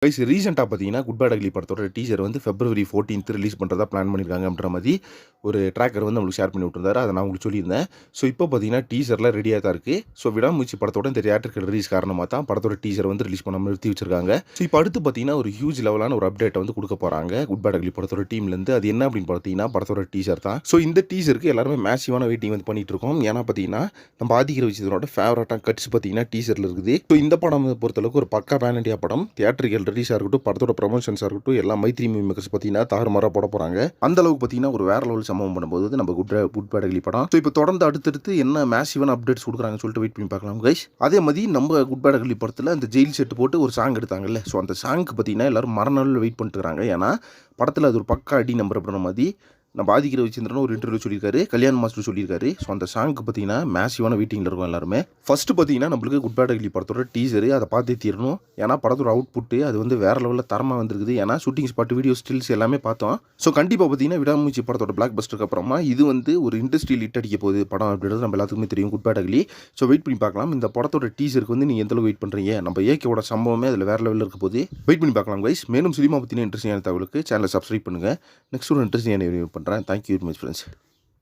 Guys ரீசெண்டாக பார்த்தீங்கன்னா good bad ugly படத்தோட டீசர் வந்து February 14th ரிலீஸ் பண்ணுறதா பிளான் பண்ணியிருக்காங்கன்ற மாதிரி ஒரு ட்ராக்கர் வந்து நம்மளுக்கு ஷேர் பண்ணி விட்டுருந்தாரு. அதை நான் உங்களுக்கு சொல்லியிருந்தேன். ஸோ இப்போ பார்த்தீங்கன்னா டீசரில் ரெடியாக தான் இருக்குது. ஸோ விடாமுயற்சி படத்தோட இந்த தியேட்டருக்கு ரிலீஸ் காரணமாக தான் படத்தோட டீசர் வந்து ரிலீஸ் பண்ண நிறுத்தி வச்சிருக்காங்க. ஸோ இப்போ அடுத்து பார்த்தீங்கன்னா ஒரு ஹியூஜ் லெவலான ஒரு அப்டேட்டை வந்து கொடுக்க போகிறாங்க குட் பேட் அக்லி படத்தோட டீம்லேருந்து. அது என்ன அப்படின்னு பார்த்தீங்கன்னா படத்தோட டீசர் தான். ஸோ இந்த டீசருக்கு எல்லாருமே மேசிவான வெயிட்டிங் வந்து பண்ணிட்டு இருக்கோம். ஏன்னா பார்த்தீங்கன்னா நம்ம ஆதிக்கிற விஷயத்தோட ஃபேவரட்டான கட்ஸ் பார்த்தீங்கன்னா டீசரில் இருக்குது. ஸோ இந்த படம் பொறுத்தளவுக்கு ஒரு பக்கா பேன் இண்டியா படம். தியேட்டருக்கு ரிலீஸாக இருக்கட்டும், படத்தோட ப்ரொமோஷன்ஸாக இருக்கட்டும், எல்லா மைத்ரி மேக்கர்ஸ் பார்த்தீங்கன்னா தாறுமாறாக போட போகிறாங்க. அந்த அளவுக்கு பார்த்தீங்கன்னா ஒரு வேற லெவல் சம்பவம் பண்ணும்போது நம்ம குட் பேட் அக்லி படம். ஸோ இப்போ தொடர்ந்து அடுத்தடுத்து என்ன மேசிவான அப்டேட்ஸ் கொடுக்குறாங்கன்னு சொல்லிட்டு வெயிட் பண்ணி பார்க்கலாம் கைஸ். அதே மாதிரி நம்ம குட் பேட் அக்லி படத்தில் அந்த ஜெயில் செட் போட்டு ஒரு சாங் எடுத்தாங்கல்ல. ஸோ அந்த சாங்க்கு பார்த்தீங்கன்னா எல்லாரும் மறுநாள் வெயிட் பண்ணிட்டு இருக்காங்க. ஏன்னா படத்தில் அது ஒரு பக்கா அடி நம்பர் அப்படின்ற மாதிரி நம்ம ஆதிக்கிற வச்சிருந்தோம் ஒரு இன்டர்வியூ சொல்லியிருக்காரு, கல்யாண் மாஸ்டர் சொல்லியிருக்காரு. ஸோ அந்த சாங்க்கு பார்த்தீங்கன்னா மேசிவான வெயிட்டிங்கில் இருக்கும் எல்லாருமே. ஃபஸ்ட்டு பார்த்தீங்கன்னா நம்மளுக்கு குட் பேட் அக்லி படத்தோட டீசரு அதை பார்த்தே தீரணும். ஏன்னா படத்தோட அவுட்புட்டு அது வந்து வேறு லெவலில் தரமாக வந்திருக்குது. ஏன்னா ஷூட்டிங் ஸ்பாட், வீடியோ, ஸ்டில்ஸ் எல்லாமே பார்த்தோம். ஸோ கண்டிப்பாக பார்த்தீங்கன்னா விடாமுயற்சி படத்தோட பிளாக் பஸ்டருக்கு அப்புறமா இது வந்து ஒரு இண்டஸ்ட்ரியல் ஹிட் அடிக்க போகுது படம் அப்படின்றது நம்ம எல்லாத்துக்குமே தெரியும் good bad ugly. So wait பண்ணி பார்க்கலாம். இந்த படத்தோட டீசருக்கு வந்து நீங்கள் எந்தளவு வெயிட் பண்ணுறீங்க? நம்ம ஏகேவோட சம்பவமே அதில் வேறு லெவலில் இருக்க போது. வெயிட் பண்ணி பார்க்கலாம் கைஸ். மேலும் சினிமா பற்றின இன்ட்ரெஸ்டிங்கான தகவலுக்கு சேனலை சப்ஸ்கிரைப் பண்ணுங்கள். நெக்ஸ்ட் ஒரு இன்ட்ரெஸ்டிங்கான ரிவ்யூ பண்ணுறேன். Thank you very much friends.